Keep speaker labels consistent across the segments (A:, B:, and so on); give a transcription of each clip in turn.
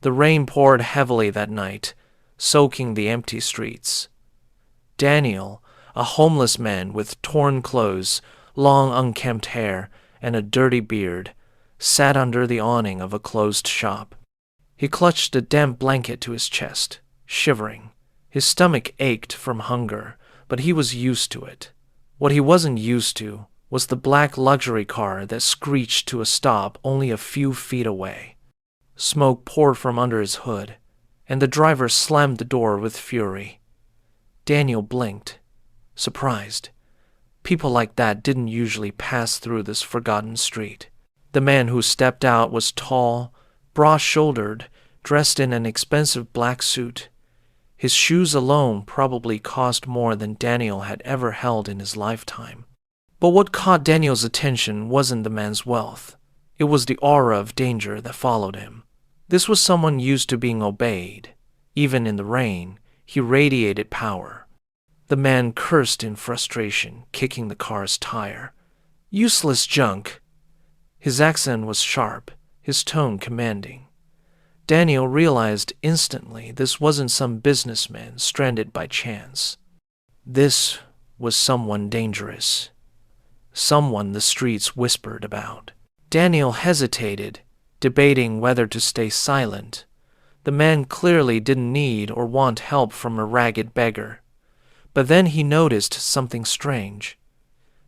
A: The rain poured heavily that night, soaking the empty streets. Daniel, a homeless man with torn clothes, long unkempt hair, and a dirty beard, sat under the awning of a closed shop. He clutched a damp blanket to his chest, shivering. His stomach ached from hunger, but he was used to it. What he wasn't used to was the black luxury car that screeched to a stop only a few feet away. Smoke poured from under his hood, and the driver slammed the door with fury. Daniel blinked, surprised. People like that didn't usually pass through this forgotten street. The man who stepped out was tall, broad-shouldered, dressed in an expensive black suit. His shoes alone probably cost more than Daniel had ever held in his lifetime. But what caught Daniel's attention wasn't the man's wealth. It was the aura of danger that followed him. This was someone used to being obeyed. Even in the rain, he radiated power. The man cursed in frustration, kicking the car's tire. Useless junk! His accent was sharp, his tone commanding. Daniel realized instantly this wasn't some businessman stranded by chance. This was someone dangerous. Someone the streets whispered about. Daniel hesitated, debating whether to stay silent. The man clearly didn't need or want help from a ragged beggar. But then he noticed something strange.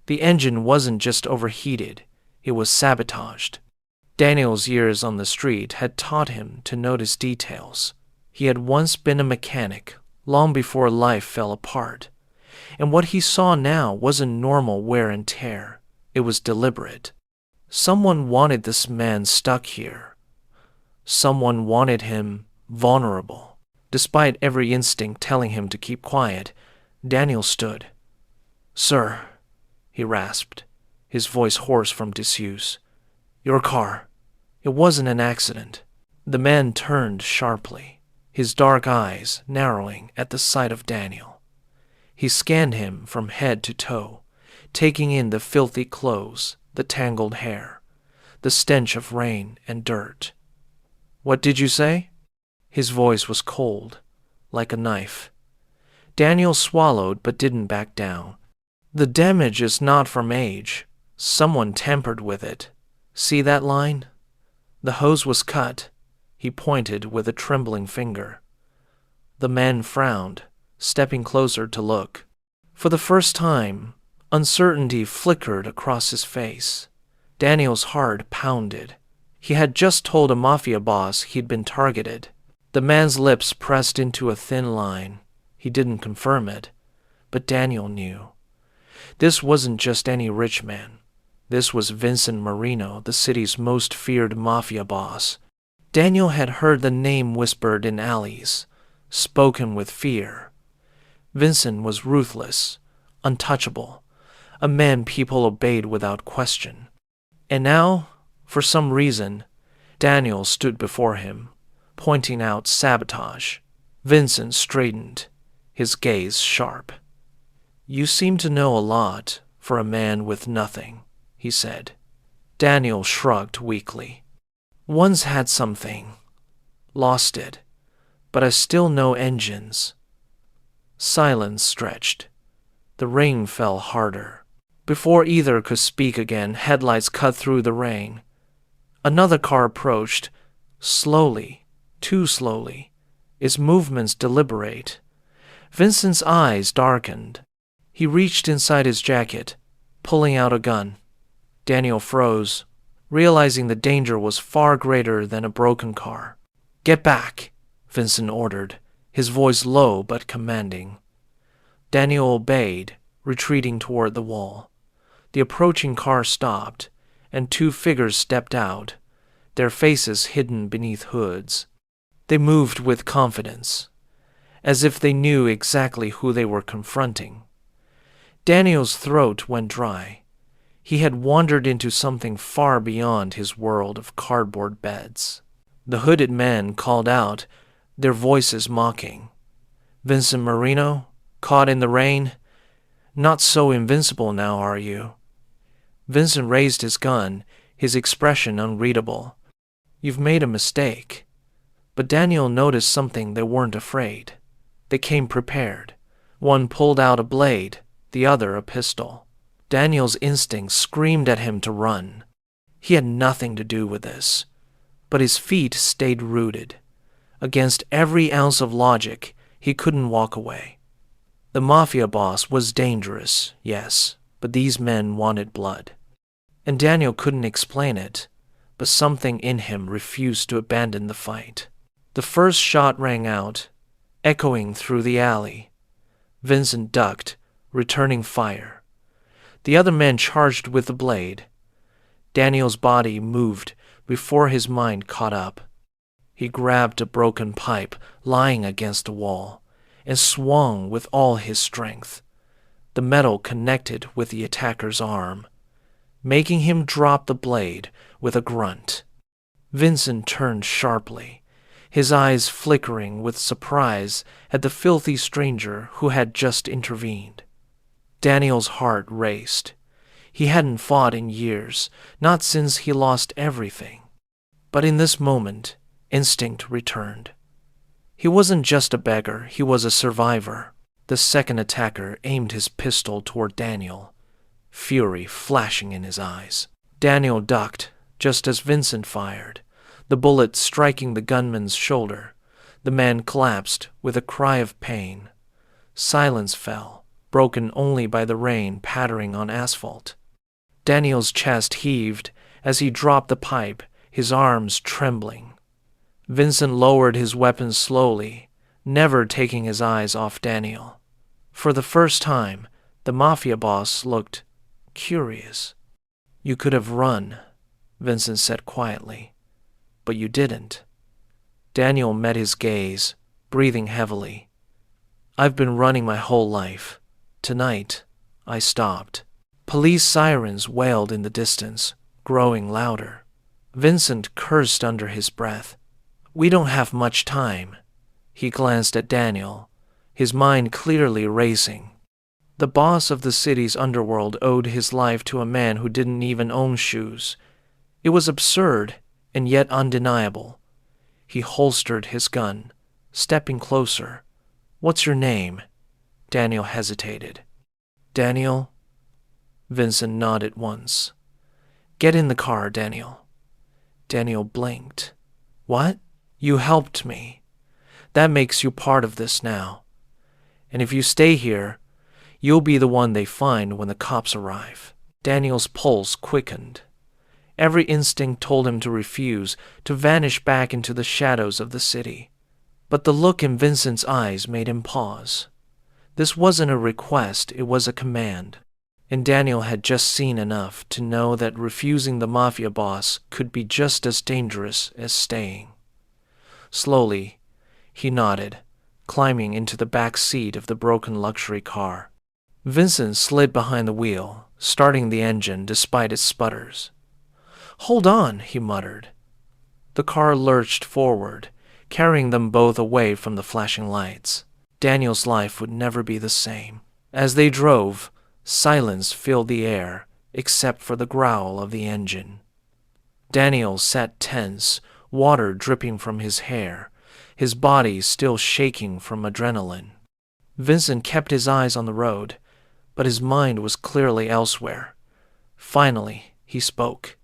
A: The engine wasn't just overheated, it was sabotaged. Daniel's years on the street had taught him to notice details. He had once been a mechanic, long before life fell apart. And what he saw now wasn't normal wear and tear. It was deliberate. Someone wanted this man stuck here. Someone wanted him vulnerable. Despite every instinct telling him to keep quiet, Daniel stood. "Sir," he rasped, his voice hoarse from disuse. "Your car. It wasn't an accident." The man turned sharply, his dark eyes narrowing at the sight of Daniel. He scanned him from head to toe, taking in the filthy clothes, the tangled hair, the stench of rain and dirt. "What did you say?" His voice was cold, like a knife. Daniel swallowed but didn't back down. "The damage is not from age. Someone tampered with it. See that line? The hose was cut." He pointed with a trembling finger. The man frowned, stepping closer to look. For the first time, uncertainty flickered across his face. Daniel's heart pounded. He had just told a Mafia boss he'd been targeted. The man's lips pressed into a thin line. He didn't confirm it, but Daniel knew. This wasn't just any rich man. This was Vincent Marino, the city's most feared Mafia boss. Daniel had heard the name whispered in alleys, spoken with fear. Vincent was ruthless, untouchable, a man people obeyed without question. And now, for some reason, Daniel stood before him, pointing out sabotage. Vincent straightened, his gaze sharp. "You seem to know a lot for a man with nothing," he said. Daniel shrugged weakly. "Once had something, lost it, but I still know engines." Silence stretched. The rain fell harder. Before either could speak again, headlights cut through the rain. Another car approached, slowly, too slowly, its movements deliberate. Vincent's eyes darkened. He reached inside his jacket, pulling out a gun. Daniel froze, realizing the danger was far greater than a broken car. "Get back," Vincent ordered, his voice low but commanding. Daniel obeyed, retreating toward the wall. The approaching car stopped, and two figures stepped out, their faces hidden beneath hoods. They moved with confidence, as if they knew exactly who they were confronting. Daniel's throat went dry. He had wandered into something far beyond his world of cardboard beds. The hooded men called out, their voices mocking. "Vincent Marino, caught in the rain? Not so invincible now, are you?" Vincent raised his gun, his expression unreadable. "You've made a mistake." But Daniel noticed something. They weren't afraid. They came prepared. One pulled out a blade, the other a pistol. Daniel's instincts screamed at him to run. He had nothing to do with this, but his feet stayed rooted. Against every ounce of logic, he couldn't walk away. The Mafia boss was dangerous, yes, but these men wanted blood. And Daniel couldn't explain it, but something in him refused to abandon the fight. The first shot rang out, echoing through the alley. Vincent ducked, returning fire. The other men charged with the blade. Daniel's body moved before his mind caught up. He grabbed a broken pipe lying against the wall and swung with all his strength. The metal connected with the attacker's arm, making him drop the blade with a grunt. Vincent turned sharply, his eyes flickering with surprise at the filthy stranger who had just intervened. Daniel's heart raced. He hadn't fought in years, not since he lost everything. But in this moment, instinct returned. He wasn't just a beggar, he was a survivor. The second attacker aimed his pistol toward Daniel, fury flashing in his eyes. Daniel ducked just as Vincent fired, the bullet striking the gunman's shoulder. The man collapsed with a cry of pain. Silence fell, broken only by the rain pattering on asphalt. Daniel's chest heaved as he dropped the pipe, his arms trembling. Vincent lowered his weapon slowly, never taking his eyes off Daniel. For the first time, the Mafia boss looked curious. "You could have run," Vincent said quietly, "but you didn't." Daniel met his gaze, breathing heavily. "I've been running my whole life. Tonight, I stopped." Police sirens wailed in the distance, growing louder. Vincent cursed under his breath. "We don't have much time." He glanced at Daniel, his mind clearly racing. The boss of the city's underworld owed his life to a man who didn't even own shoes. It was absurd and yet undeniable. He holstered his gun, stepping closer. "What's your name?" Daniel hesitated. "Daniel?" Vincent nodded once. "Get in the car, Daniel." Daniel blinked. "What? You helped me. That makes you part of this now. And if you stay here, you'll be the one they find when the cops arrive." Daniel's pulse quickened. Every instinct told him to refuse, to vanish back into the shadows of the city. But the look in Vincent's eyes made him pause. This wasn't a request, it was a command. And Daniel had just seen enough to know that refusing the Mafia boss could be just as dangerous as staying. Slowly, he nodded, climbing into the back seat of the broken luxury car. Vincent slid behind the wheel, starting the engine despite its sputters. "Hold on," he muttered. The car lurched forward, carrying them both away from the flashing lights. Daniel's life would never be the same. As they drove, silence filled the air, except for the growl of the engine. Daniel sat tense, water dripping from his hair, his body still shaking from adrenaline. Vincent kept his eyes on the road, but his mind was clearly elsewhere. Finally, he spoke.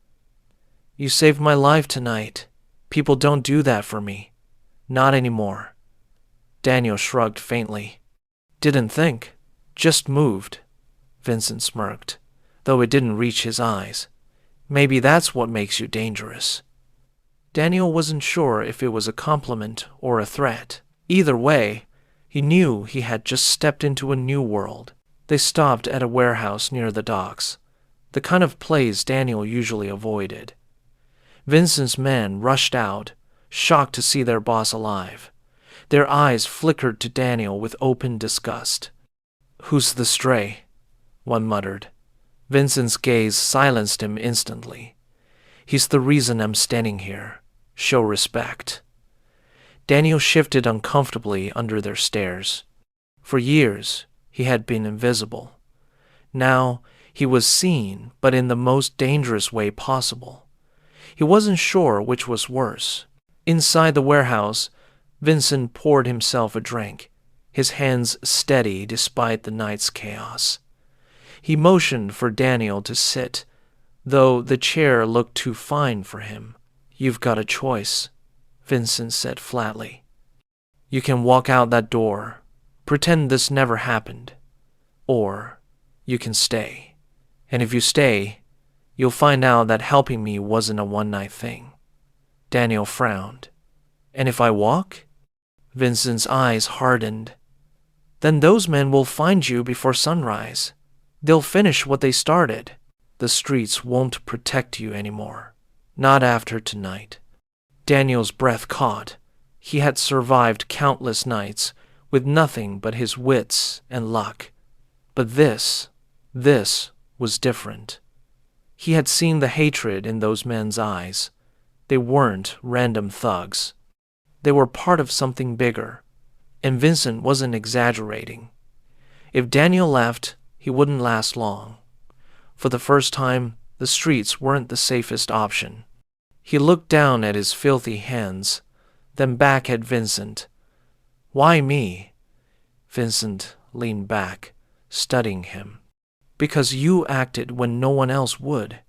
A: "You saved my life tonight. People don't do that for me. Not anymore." Daniel shrugged faintly. "Didn't think. Just moved." Vincent smirked, though it didn't reach his eyes. "Maybe that's what makes you dangerous." Daniel wasn't sure if it was a compliment or a threat. Either way, he knew he had just stepped into a new world. They stopped at a warehouse near the docks, the kind of place Daniel usually avoided. Vincent's men rushed out, shocked to see their boss alive. Their eyes flickered to Daniel with open disgust. "Who's the stray?" one muttered. Vincent's gaze silenced him instantly. "He's the reason I'm standing here. Show respect." Daniel shifted uncomfortably under their stares. For years, he had been invisible. Now, he was seen, but in the most dangerous way possible. He wasn't sure which was worse. Inside the warehouse, Vincent poured himself a drink, his hands steady despite the night's chaos. He motioned for Daniel to sit, though the chair looked too fine for him. "You've got a choice," Vincent said flatly. "You can walk out that door, pretend this never happened, or you can stay. And if you stay, you'll find out that helping me wasn't a one-night thing." Daniel frowned. "And if I walk?" Vincent's eyes hardened. "Then those men will find you before sunrise. They'll finish what they started. The streets won't protect you anymore. Not after tonight." Daniel's breath caught. He had survived countless nights with nothing but his wits and luck. But this was different. He had seen the hatred in those men's eyes. They weren't random thugs. They were part of something bigger, and Vincent wasn't exaggerating. If Daniel left, he wouldn't last long. For the first time, the streets weren't the safest option. He looked down at his filthy hands, then back at Vincent. "Why me?" Vincent leaned back, studying him. "Because you acted when no one else would,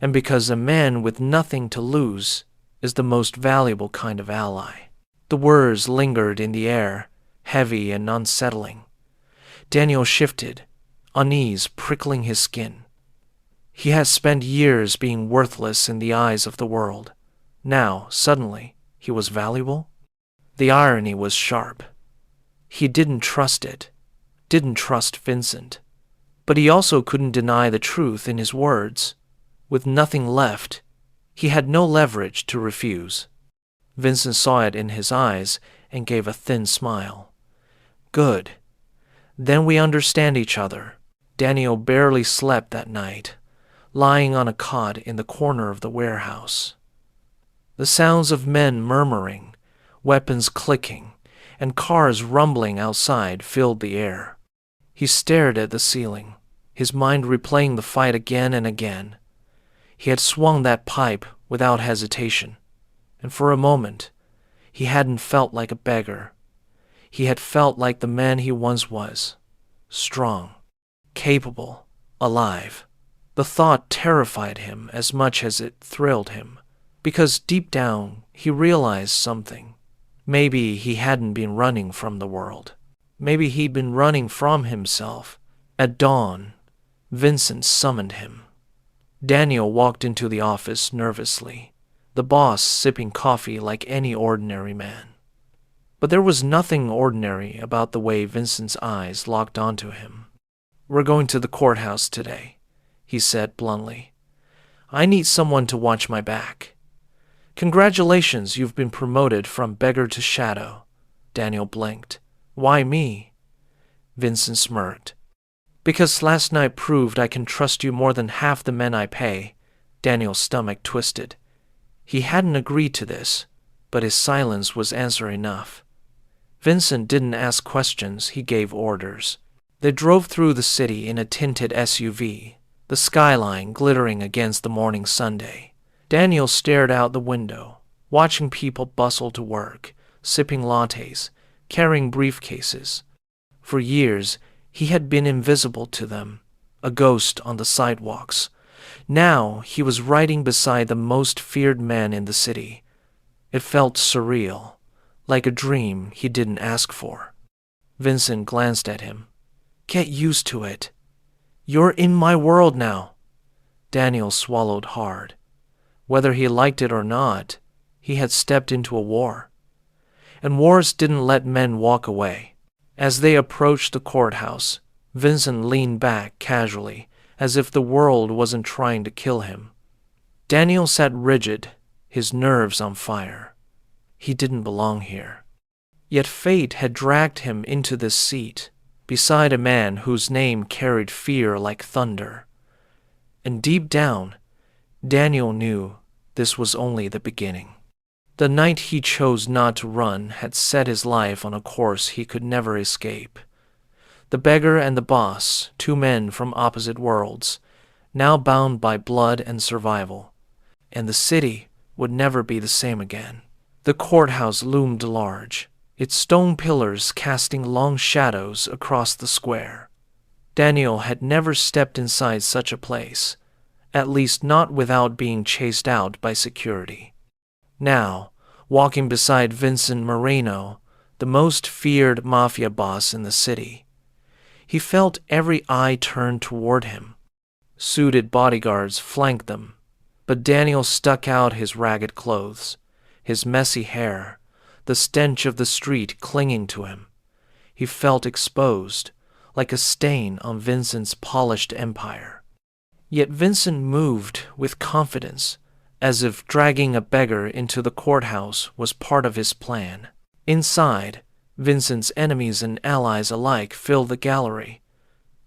A: and because a man with nothing to lose is the most valuable kind of ally." The words lingered in the air, heavy and unsettling. Daniel shifted, unease prickling his skin. He had spent years being worthless in the eyes of the world. Now, suddenly, he was valuable? The irony was sharp. He didn't trust it, didn't trust Vincent. But he also couldn't deny the truth in his words. With nothing left, he had no leverage to refuse. Vincent saw it in his eyes and gave a thin smile. "Good. Then we understand each other." Daniel barely slept that night, lying on a cot in the corner of the warehouse. The sounds of men murmuring, weapons clicking, and cars rumbling outside filled the air. He stared at the ceiling, his mind replaying the fight again and again. He had swung that pipe without hesitation, and for a moment, he hadn't felt like a beggar. He had felt like the man he once was, strong, capable, alive. The thought terrified him as much as it thrilled him, because deep down he realized something. Maybe he hadn't been running from the world. Maybe he'd been running from himself. At dawn, Vincent summoned him. Daniel walked into the office nervously, the boss sipping coffee like any ordinary man. But there was nothing ordinary about the way Vincent's eyes locked onto him. "We're going to the courthouse today," he said bluntly. "I need someone to watch my back." "Congratulations, you've been promoted from beggar to shadow." Daniel blinked. "Why me?" Vincent smirked. "Because last night proved I can trust you more than half the men I pay." Daniel's stomach twisted. He hadn't agreed to this, but his silence was answer enough. Vincent didn't ask questions, he gave orders. They drove through the city in a tinted SUV, the skyline glittering against the morning Sunday. Daniel stared out the window, watching people bustle to work, sipping lattes, carrying briefcases. For years, he had been invisible to them, a ghost on the sidewalks. Now he was riding beside the most feared man in the city. It felt surreal, like a dream he didn't ask for. Vincent glanced at him. "Get used to it. You're in my world now." Daniel swallowed hard. Whether he liked it or not, he had stepped into a war. And wars didn't let men walk away. As they approached the courthouse, Vincent leaned back casually, as if the world wasn't trying to kill him. Daniel sat rigid, his nerves on fire. He didn't belong here. Yet fate had dragged him into this seat, beside a man whose name carried fear like thunder. And deep down, Daniel knew this was only the beginning. The night he chose not to run had set his life on a course he could never escape. The beggar and the boss, two men from opposite worlds, now bound by blood and survival. And the city would never be the same again. The courthouse loomed large, its stone pillars casting long shadows across the square. Daniel had never stepped inside such a place, at least not without being chased out by security. Now, walking beside Vincent Moreno, the most feared Mafia boss in the city, he felt every eye turned toward him. Suited bodyguards flanked them, but Daniel stuck out his ragged clothes, his messy hair, the stench of the street clinging to him. He felt exposed, like a stain on Vincent's polished empire. Yet Vincent moved with confidence, as if dragging a beggar into the courthouse was part of his plan. Inside, Vincent's enemies and allies alike filled the gallery.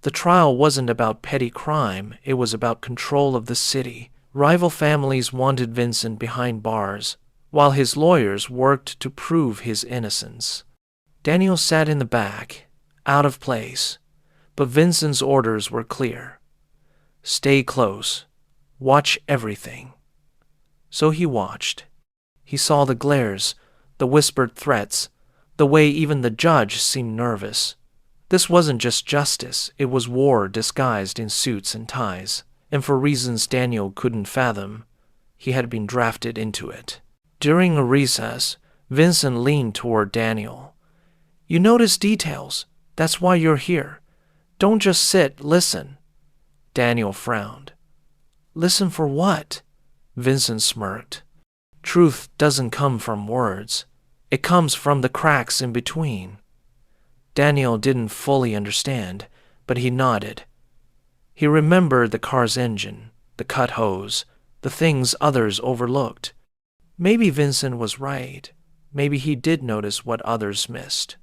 A: The trial wasn't about petty crime, it was about control of the city. Rival families wanted Vincent behind bars, while his lawyers worked to prove his innocence. Daniel sat in the back, out of place, but Vincent's orders were clear. Stay close. Watch everything. So he watched. He saw the glares, the whispered threats, the way even the judge seemed nervous. This wasn't just justice, it was war disguised in suits and ties, and for reasons Daniel couldn't fathom, he had been drafted into it. During a recess, Vincent leaned toward Daniel. You notice details. That's why you're here. Don't just sit, listen. Daniel frowned. Listen for what? Vincent smirked. Truth doesn't come from words. It comes from the cracks in between. Daniel didn't fully understand, but he nodded. He remembered the car's engine, the cut hose, the things others overlooked. Maybe Vincent was right. Maybe he did notice what others missed.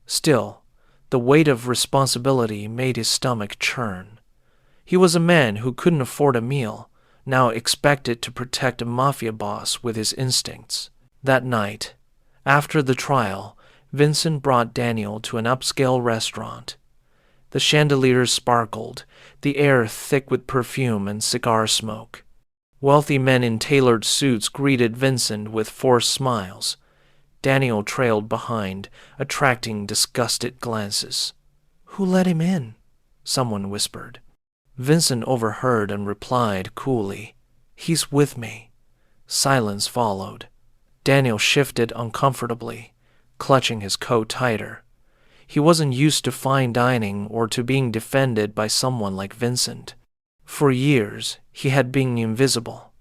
A: Still, the weight of responsibility made his stomach churn. He was a man who couldn't afford a meal, now expected to protect a mafia boss with his instincts. That night, after the trial, Vincent brought Daniel to an upscale restaurant. The chandeliers sparkled, the air thick with perfume and cigar smoke. Wealthy men in tailored suits greeted Vincent with forced smiles. Daniel trailed behind, attracting disgusted glances. Who let him in? Someone whispered. Vincent overheard and replied coolly, He's with me. Silence followed. Daniel shifted uncomfortably, clutching his coat tighter. He wasn't used to fine dining or to being defended by someone like Vincent. For years, he had been invisible.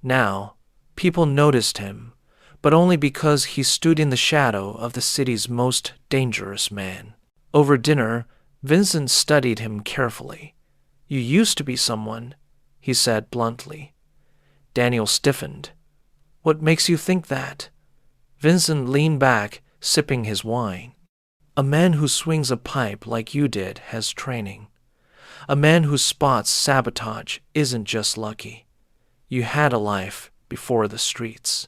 A: Now, people noticed him, but only because he stood in the shadow of the city's most dangerous man. Over dinner, Vincent studied him carefully. You used to be someone, he said bluntly. Daniel stiffened. What makes you think that? Vincent leaned back, sipping his wine. A man who swings a pipe like you did has training. A man who spots sabotage isn't just lucky. You had a life before the streets.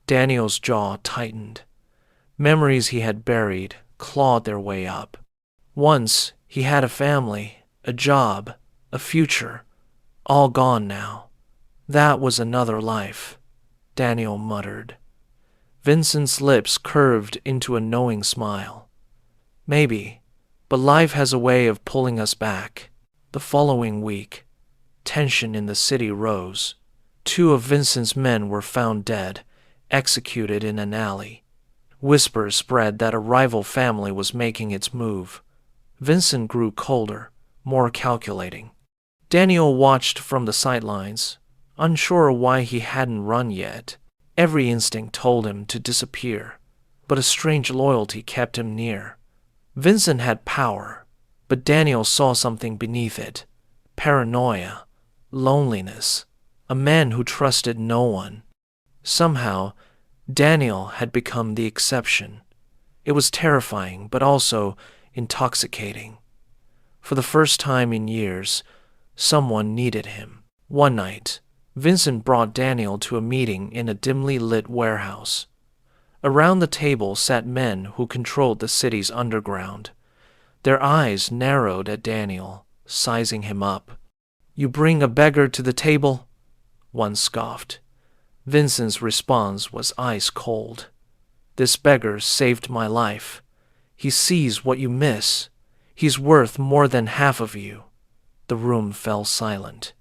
A: Daniel's jaw tightened. Memories he had buried clawed their way up. Once he had a family, a job, a future, all gone now. That was another life, Daniel muttered. Vincent's lips curved into a knowing smile. Maybe, but life has a way of pulling us back. The following week, tension in the city rose. 2 of Vincent's men were found dead, executed in an alley. Whispers spread that a rival family was making its move. Vincent grew colder, more calculating. Daniel watched from the sidelines, unsure why he hadn't run yet. Every instinct told him to disappear, but a strange loyalty kept him near. Vincent had power, but Daniel saw something beneath it. Paranoia, loneliness, a man who trusted no one. Somehow, Daniel had become the exception. It was terrifying, but also intoxicating. For the first time in years, someone needed him. One night, Vincent brought Daniel to a meeting in a dimly lit warehouse. Around the table sat men who controlled the city's underground. Their eyes narrowed at Daniel, sizing him up. You bring a beggar to the table? One scoffed. Vincent's response was ice cold. This beggar saved my life. He sees what you miss. He's worth more than half of you. The room fell silent.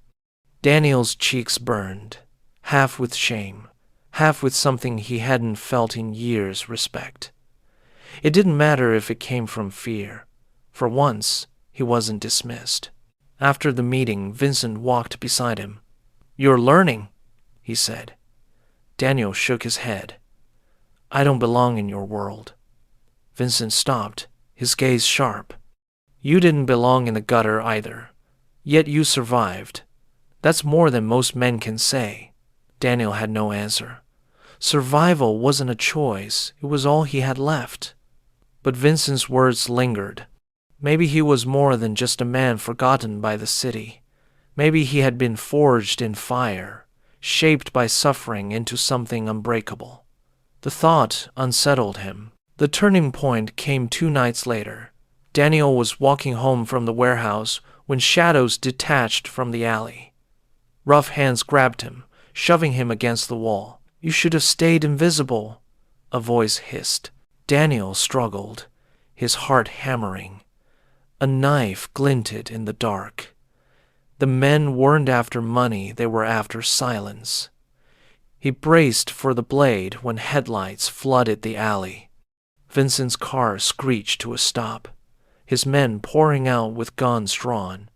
A: Daniel's cheeks burned, half with shame, half with something he hadn't felt in years, respect. It didn't matter if it came from fear. For once, he wasn't dismissed. After the meeting, Vincent walked beside him. "You're learning," he said. Daniel shook his head. "I don't belong in your world." Vincent stopped, his gaze sharp. "You didn't belong in the gutter either. Yet you survived. That's more than most men can say." Daniel had no answer. Survival wasn't a choice, it was all he had left. But Vincent's words lingered. Maybe he was more than just a man forgotten by the city. Maybe he had been forged in fire, shaped by suffering into something unbreakable. The thought unsettled him. The turning point came 2 nights later. Daniel was walking home from the warehouse when shadows detached from the alley. Rough hands grabbed him, shoving him against the wall. "You should have stayed invisible," a voice hissed. Daniel struggled, his heart hammering. A knife glinted in the dark. The men weren't after money, they were after silence. He braced for the blade when headlights flooded the alley. Vincent's car screeched to a stop, his men pouring out with guns drawn.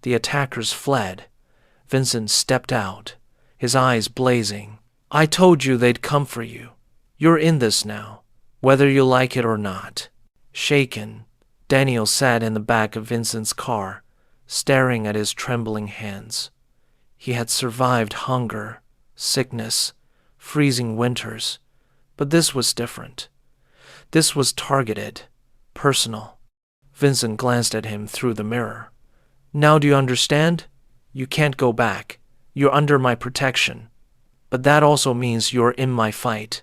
A: The attackers fled. Vincent stepped out, his eyes blazing. "I told you they'd come for you. You're in this now, whether you like it or not." Shaken, Daniel sat in the back of Vincent's car, staring at his trembling hands. He had survived hunger, sickness, freezing winters, but this was different. This was targeted, personal. Vincent glanced at him through the mirror. "Now do you understand? You can't go back. You're under my protection. But that also means you're in my fight."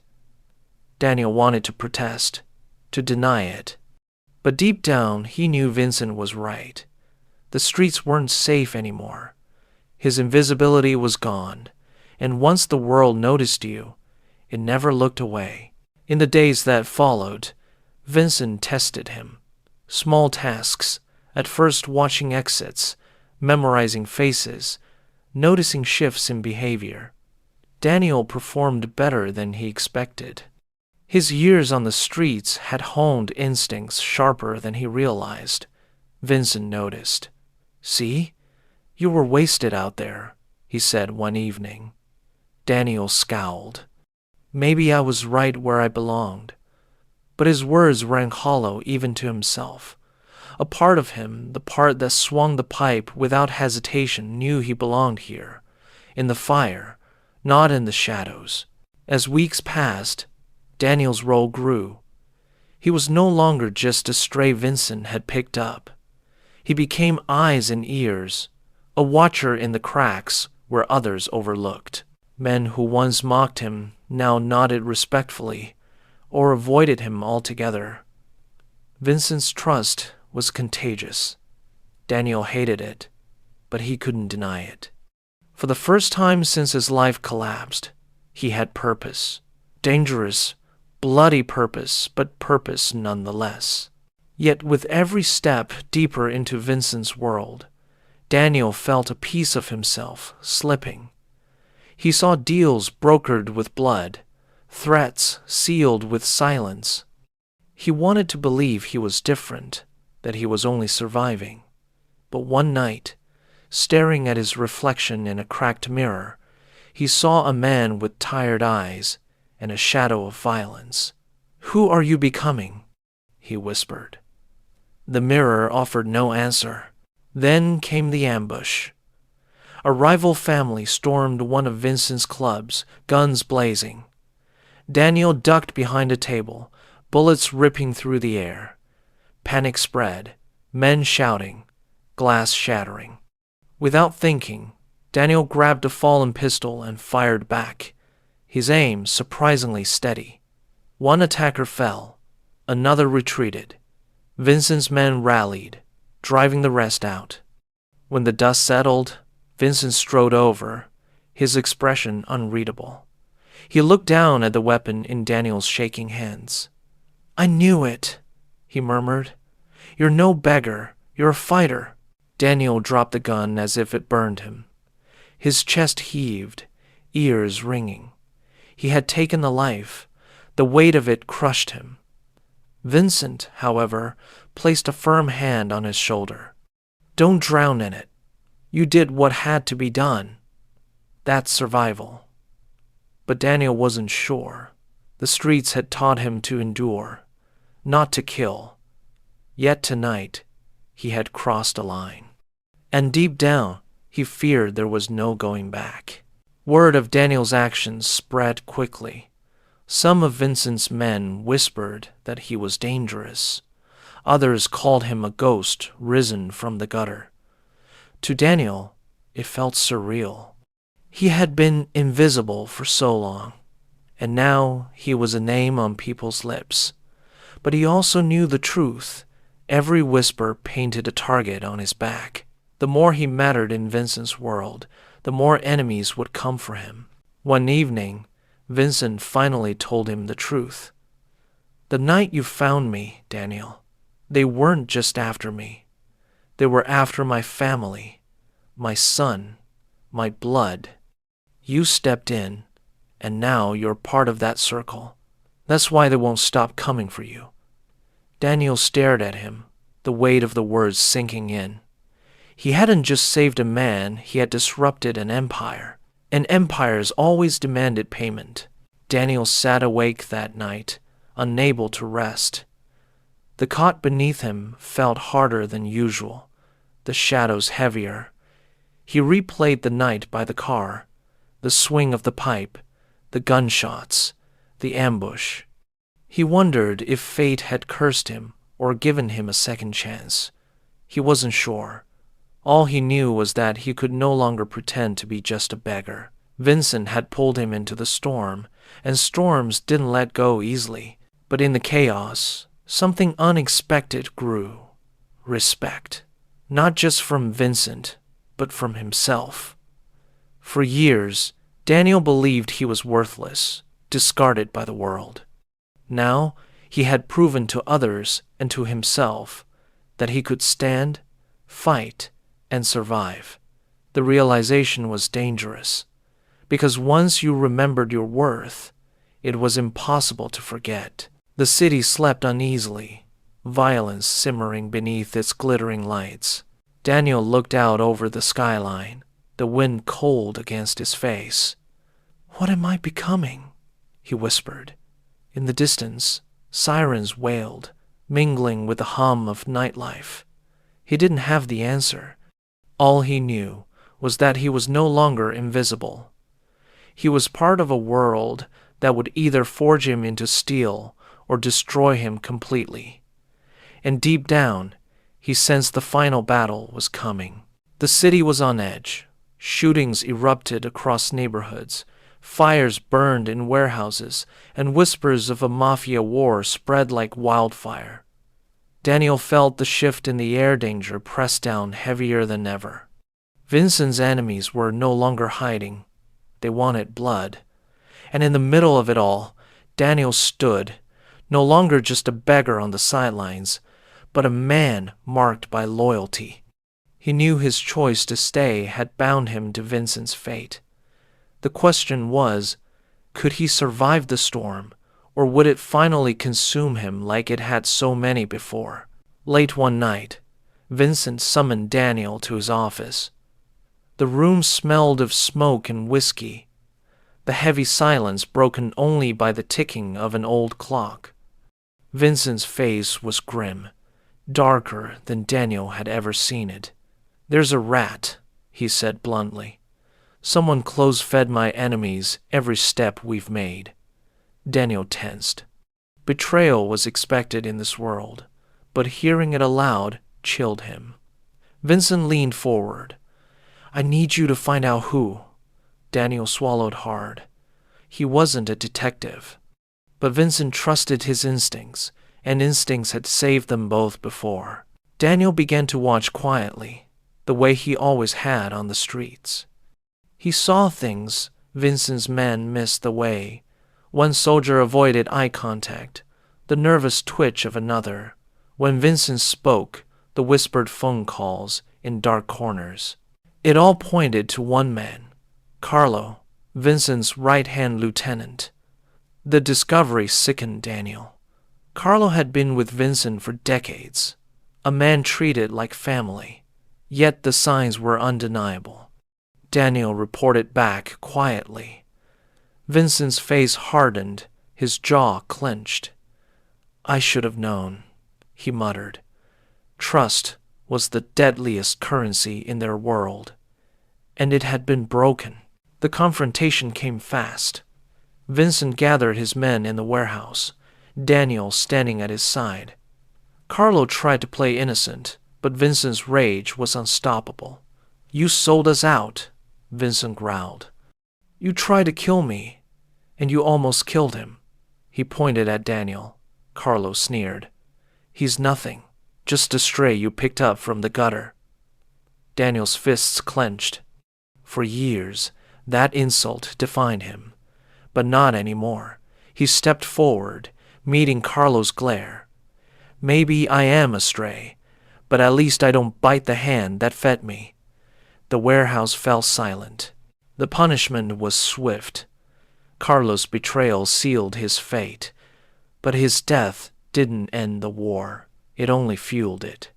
A: Daniel wanted to protest, to deny it. But deep down, he knew Vincent was right. The streets weren't safe anymore. His invisibility was gone, and once the world noticed you, it never looked away. In the days that followed, Vincent tested him. Small tasks, at first watching exits, memorizing faces, noticing shifts in behavior. Daniel performed better than he expected. His years on the streets had honed instincts sharper than he realized. Vincent noticed. "See? You were wasted out there," he said one evening. Daniel scowled. Maybe I was right where I belonged. But his words rang hollow even to himself. A part of him, the part that swung the pipe without hesitation, knew he belonged here, in the fire, not in the shadows. As weeks passed, Daniel's role grew. He was no longer just a stray Vincent had picked up. He became eyes and ears, a watcher in the cracks where others overlooked. Men who once mocked him now nodded respectfully or avoided him altogether. Vincent's trust was contagious. Daniel hated it, but he couldn't deny it. For the first time since his life collapsed, he had purpose. Dangerous, bloody purpose, but purpose nonetheless. Yet with every step deeper into Vincent's world, Daniel felt a piece of himself slipping. He saw deals brokered with blood, threats sealed with silence. He wanted to believe he was different, that he was only surviving. But one night, staring at his reflection in a cracked mirror, he saw a man with tired eyes and a shadow of violence. "Who are you becoming?" he whispered. The mirror offered no answer. Then came the ambush. A rival family stormed one of Vincent's clubs, guns blazing. Daniel ducked behind a table, bullets ripping through the air. Panic spread, men shouting, glass shattering. Without thinking, Daniel grabbed a fallen pistol and fired back, his aim surprisingly steady. One attacker fell, another retreated. Vincent's men rallied, driving the rest out. When the dust settled, Vincent strode over, his expression unreadable. He looked down at the weapon in Daniel's shaking hands. "I knew it," he murmured. "You're no beggar. You're a fighter." Daniel dropped the gun as if it burned him. His chest heaved, ears ringing. He had taken the life. The weight of it crushed him. Vincent, however, placed a firm hand on his shoulder. "Don't drown in it. You did what had to be done. That's survival." But Daniel wasn't sure. The streets had taught him to endure, not to kill. Yet tonight, he had crossed a line. And deep down, he feared there was no going back. Word of Daniel's actions spread quickly. Some of Vincent's men whispered that he was dangerous. Others called him a ghost risen from the gutter. To Daniel, it felt surreal. He had been invisible for so long, and now he was a name on people's lips. But he also knew the truth. Every whisper painted a target on his back. The more he mattered in Vincent's world, the more enemies would come for him. One evening, Vincent finally told him the truth. "The night you found me, Daniel, they weren't just after me. They were after my family, my son, my blood. You stepped in, and now you're part of that circle. That's why they won't stop coming for you." Daniel stared at him, the weight of the words sinking in. He hadn't just saved a man, he had disrupted an empire. And empires always demanded payment. Daniel sat awake that night, unable to rest. The cot beneath him felt harder than usual, the shadows heavier. He replayed the night by the car, the swing of the pipe, the gunshots, the ambush. He wondered if fate had cursed him or given him a second chance. He wasn't sure. All he knew was that he could no longer pretend to be just a beggar. Vincent had pulled him into the storm, and storms didn't let go easily. But in the chaos, something unexpected grew. Respect. Not just from Vincent, but from himself. For years, Daniel believed he was worthless, discarded by the world. Now, he had proven to others and to himself that he could stand, fight, and survive. The realization was dangerous, because once you remembered your worth, it was impossible to forget. The city slept uneasily, violence simmering beneath its glittering lights. Daniel looked out over the skyline, the wind cold against his face. "What am I becoming?" he whispered. In the distance, sirens wailed, mingling with the hum of nightlife. He didn't have the answer. All he knew was that he was no longer invisible. He was part of a world that would either forge him into steel or destroy him completely. And deep down, he sensed the final battle was coming. The city was on edge. Shootings erupted across neighborhoods. Fires burned in warehouses, and whispers of a Mafia war spread like wildfire. Daniel felt the shift in the air danger press down heavier than ever. Vincent's enemies were no longer hiding. They wanted blood. And in the middle of it all, Daniel stood, no longer just a beggar on the sidelines, but a man marked by loyalty. He knew his choice to stay had bound him to Vincent's fate. The question was, could he survive the storm, or would it finally consume him like it had so many before? Late one night, Vincent summoned Daniel to his office. The room smelled of smoke and whiskey, the heavy silence broken only by the ticking of an old clock. Vincent's face was grim, darker than Daniel had ever seen it. "There's a rat," he said bluntly. "Someone close-fed my enemies every step we've made." Daniel tensed. Betrayal was expected in this world, but hearing it aloud chilled him. Vincent leaned forward. "I need you to find out who." Daniel swallowed hard. He wasn't a detective. But Vincent trusted his instincts, and instincts had saved them both before. Daniel began to watch quietly, the way he always had on the streets. He saw things Vincent's men missed the way. One soldier avoided eye contact, the nervous twitch of another. When Vincent spoke, the whispered phone calls in dark corners. It all pointed to one man, Carlo, Vincent's right-hand lieutenant. The discovery sickened Daniel. Carlo had been with Vincent for decades, a man treated like family, yet the signs were undeniable. Daniel reported back quietly. Vincent's face hardened, his jaw clenched. "I should have known," he muttered. Trust was the deadliest currency in their world, and it had been broken. The confrontation came fast. Vincent gathered his men in the warehouse, Daniel standing at his side. Carlo tried to play innocent, but Vincent's rage was unstoppable. "You sold us out," Vincent growled. "You tried to kill me, and you almost killed him." He pointed at Daniel. Carlo sneered. "He's nothing, just a stray you picked up from the gutter." Daniel's fists clenched. For years, that insult defined him, but not anymore. He stepped forward, meeting Carlo's glare. "Maybe I am a stray, but at least I don't bite the hand that fed me." The warehouse fell silent. The punishment was swift. Carlo's betrayal sealed his fate, but his death didn't end the war. It only fueled it.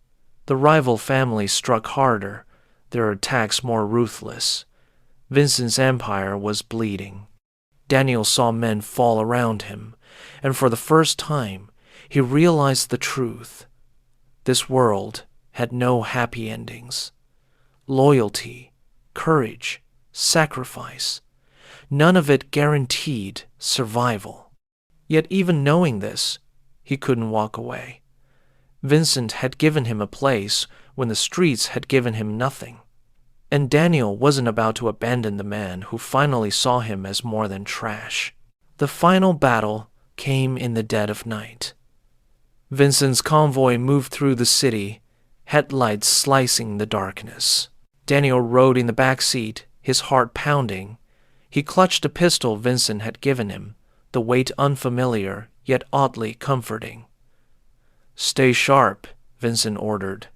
A: The rival families struck harder, their attacks more ruthless. Vincent's empire was bleeding. Daniel saw men fall around him, and for the first time, he realized the truth. This world had no happy endings. Loyalty, courage, sacrifice, none of it guaranteed survival. Yet even knowing this, he couldn't walk away. Vincent had given him a place when the streets had given him nothing. And Daniel wasn't about to abandon the man who finally saw him as more than trash. The final battle came in the dead of night. Vincent's convoy moved through the city, headlights slicing the darkness. Daniel rode in the back seat, his heart pounding. He clutched a pistol Vincent had given him, the weight unfamiliar yet oddly comforting. "Stay sharp," Vincent ordered.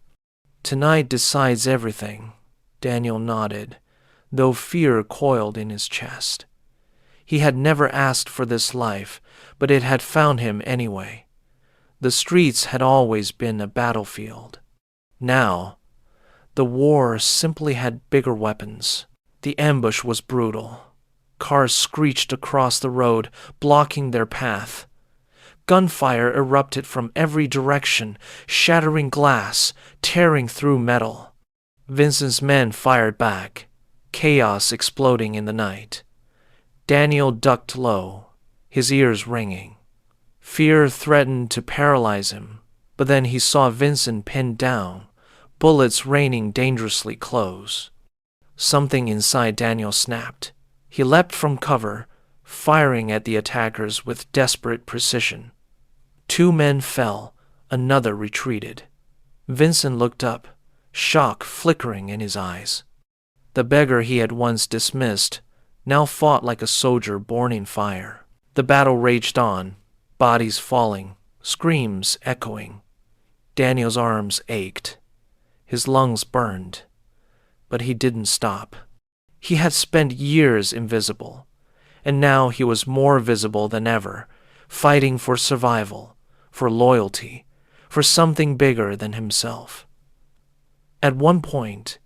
A: "Tonight decides everything." Daniel nodded, though fear coiled in his chest. He had never asked for this life, but it had found him anyway. The streets had always been a battlefield. Now, the war simply had bigger weapons. The ambush was brutal. Cars screeched across the road, blocking their path. Gunfire erupted from every direction, shattering glass, tearing through metal. Vincent's men fired back, chaos exploding in the night. Daniel ducked low, his ears ringing. Fear threatened to paralyze him, but then he saw Vincent pinned down, bullets raining dangerously close. Something inside Daniel snapped. He leapt from cover, firing at the attackers with desperate precision. 2 men fell, another retreated. Vincent looked up, shock flickering in his eyes. The beggar he had once dismissed now fought like a soldier born in fire. The battle raged on, bodies falling, screams echoing. Daniel's arms ached. His lungs burned. But he didn't stop. He had spent years invisible, and now he was more visible than ever, fighting for survival, for loyalty, for something bigger than himself. At one point,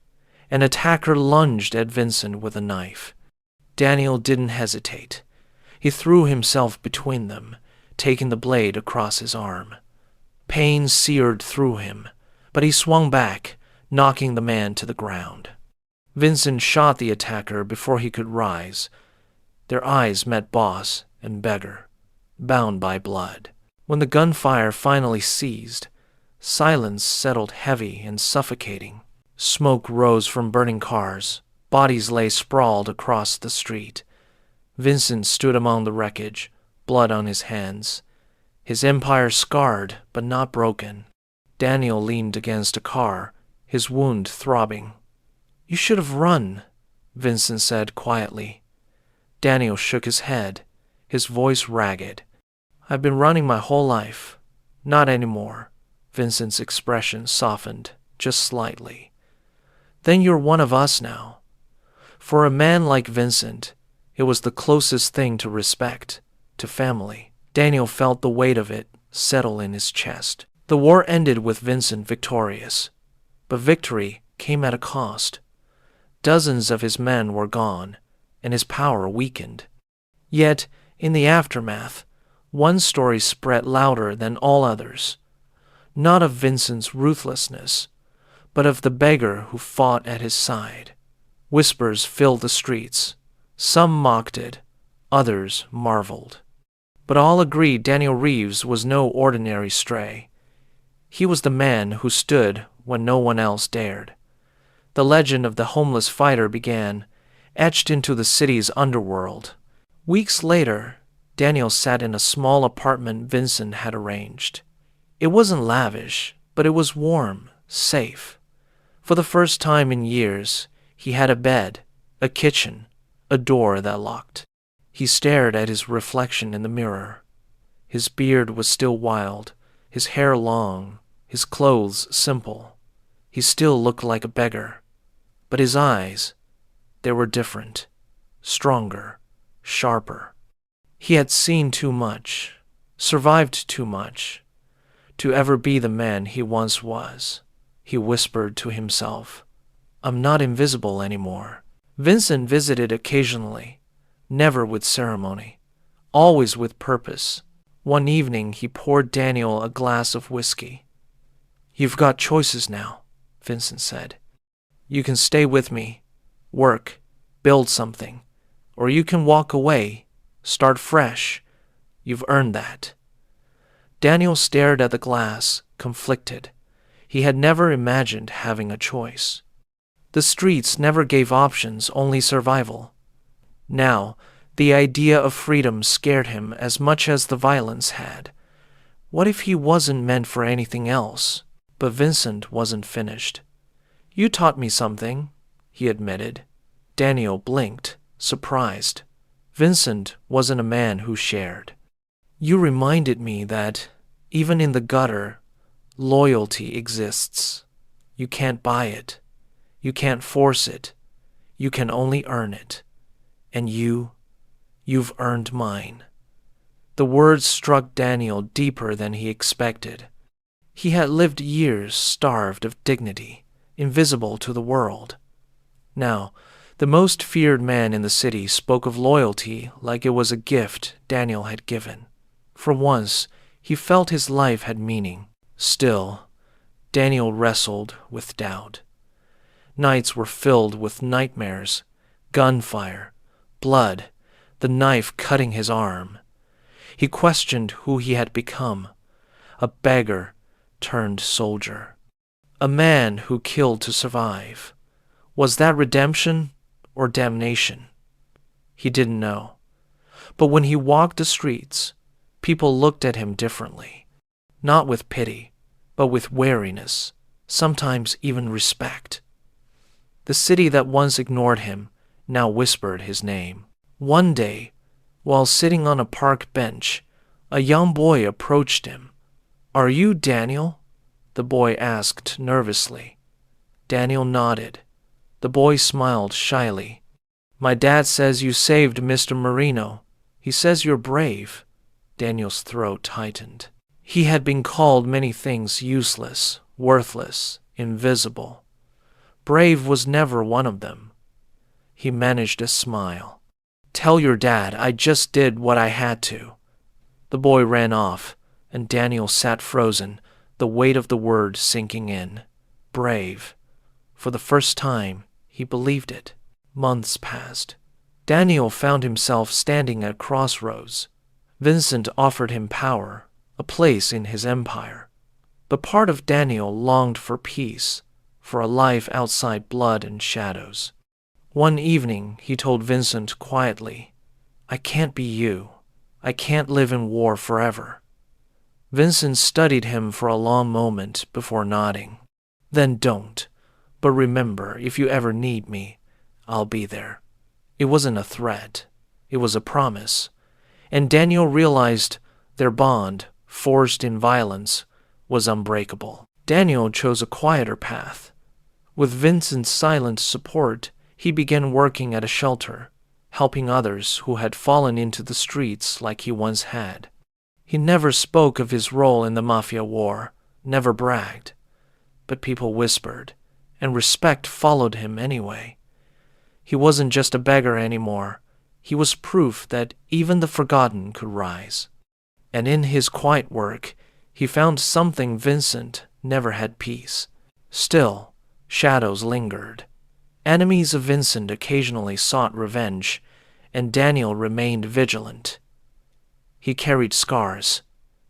A: an attacker lunged at Vincent with a knife. Daniel didn't hesitate. He threw himself between them, taking the blade across his arm. Pain seared through him, but he swung back, knocking the man to the ground. Vincent shot the attacker before he could rise. Their eyes met boss and beggar, bound by blood. When the gunfire finally ceased, silence settled heavy and suffocating. Smoke rose from burning cars. Bodies lay sprawled across the street. Vincent stood among the wreckage, blood on his hands. His empire scarred, but not broken. Daniel leaned against a car, his wound throbbing. "You should have run," Vincent said quietly. Daniel shook his head, his voice ragged. I've been running my whole life. Not anymore. Vincent's expression softened, just slightly. Then you're one of us now. For a man like Vincent, it was the closest thing to respect, to family. Daniel felt the weight of it settle in his chest. The war ended with Vincent victorious, but victory came at a cost. Dozens of his men were gone, and his power weakened. Yet, in the aftermath, one story spread louder than all others, not of Vincent's ruthlessness, but of the beggar who fought at his side. Whispers filled the streets. Some mocked it, others marveled. But all agreed Daniel Reeves was no ordinary stray. He was the man who stood when no one else dared. The legend of the homeless fighter began, etched into the city's underworld. Weeks later, Daniel sat in a small apartment Vincent had arranged. It wasn't lavish, but it was warm, safe. For the first time in years, he had a bed, a kitchen, a door that locked. He stared at his reflection in the mirror. His beard was still wild, his hair long, his clothes simple. He still looked like a beggar. But his eyes, they were different, stronger, sharper. He had seen too much, survived too much, to ever be the man he once was. He whispered to himself, I'm not invisible anymore. Vincent visited occasionally, never with ceremony, always with purpose. One evening he poured Daniel a glass of whiskey. You've got choices now, Vincent said. You can stay with me, work, build something, or you can walk away, start fresh. You've earned that. Daniel stared at the glass, conflicted. He had never imagined having a choice. The streets never gave options, only survival. Now, the idea of freedom scared him as much as the violence had. What if he wasn't meant for anything else? But Vincent wasn't finished. You taught me something, he admitted. Daniel blinked, surprised. Vincent wasn't a man who shared. You reminded me that, even in the gutter, loyalty exists. You can't buy it. You can't force it. You can only earn it. And you've earned mine. The words struck Daniel deeper than he expected. He had lived years starved of dignity, invisible to the world. Now, the most feared man in the city spoke of loyalty like it was a gift Daniel had given. For once, he felt his life had meaning. Still, Daniel wrestled with doubt. Nights were filled with nightmares, gunfire, blood, the knife cutting his arm. He questioned who he had become, a beggar turned soldier, a man who killed to survive. Was that redemption or damnation? He didn't know. But when he walked the streets, people looked at him differently, not with pity, but with wariness, sometimes even respect. The city that once ignored him now whispered his name. One day, while sitting on a park bench, a young boy approached him. Are you Daniel? The boy asked nervously. Daniel nodded. The boy smiled shyly. My dad says you saved Mr. Marino. He says you're brave. Daniel's throat tightened. He had been called many things useless, worthless, invisible. Brave was never one of them. He managed a smile. Tell your dad I just did what I had to. The boy ran off, and Daniel sat frozen, the weight of the word sinking in. Brave. For the first time, he believed it. Months passed. Daniel found himself standing at crossroads. Vincent offered him power, a place in his empire. But part of Daniel longed for peace, for a life outside blood and shadows. One evening, he told Vincent quietly, I can't be you. I can't live in war forever. Vincent studied him for a long moment before nodding. Then don't. But remember, if you ever need me, I'll be there. It wasn't a threat. it was a promise, and Daniel realized their bond, forged in violence, was unbreakable. Daniel chose a quieter path. With Vincent's silent support, he began working at a shelter, helping others who had fallen into the streets like he once had. He never spoke of his role in the Mafia war, never bragged, but people whispered, and respect followed him anyway. He wasn't just a beggar anymore. He was proof that even the forgotten could rise. And in his quiet work, he found something Vincent never had: peace. Still, shadows lingered. Enemies of Vincent occasionally sought revenge, and Daniel remained vigilant. He carried scars,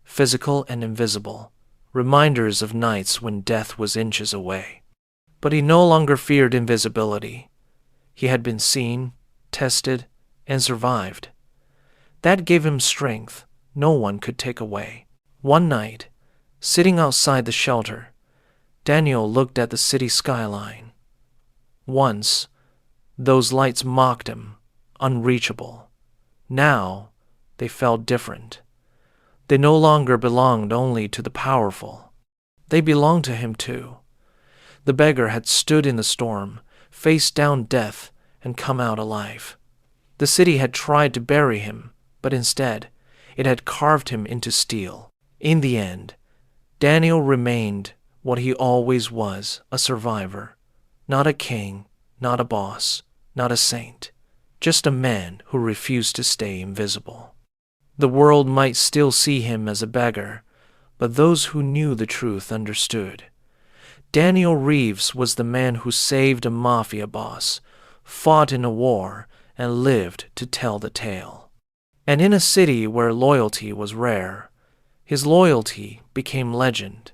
A: physical and invisible, reminders of nights when death was inches away. But he no longer feared invisibility. He had been seen, tested, and survived. That gave him strength no one could take away. One night, sitting outside the shelter, Daniel looked at the city skyline. Once, those lights mocked him, unreachable. Now, they felt different. They no longer belonged only to the powerful. They belonged to him too. The beggar had stood in the storm, faced down death, and come out alive. The city had tried to bury him, but instead, it had carved him into steel. In the end, Daniel remained what he always was: a survivor. Not a king, not a boss, not a saint. Just a man who refused to stay invisible. The world might still see him as a beggar, but those who knew the truth understood. Daniel Reeves was the man who saved a mafia boss, fought in a war, and lived to tell the tale. And in a city where loyalty was rare, his loyalty became legend.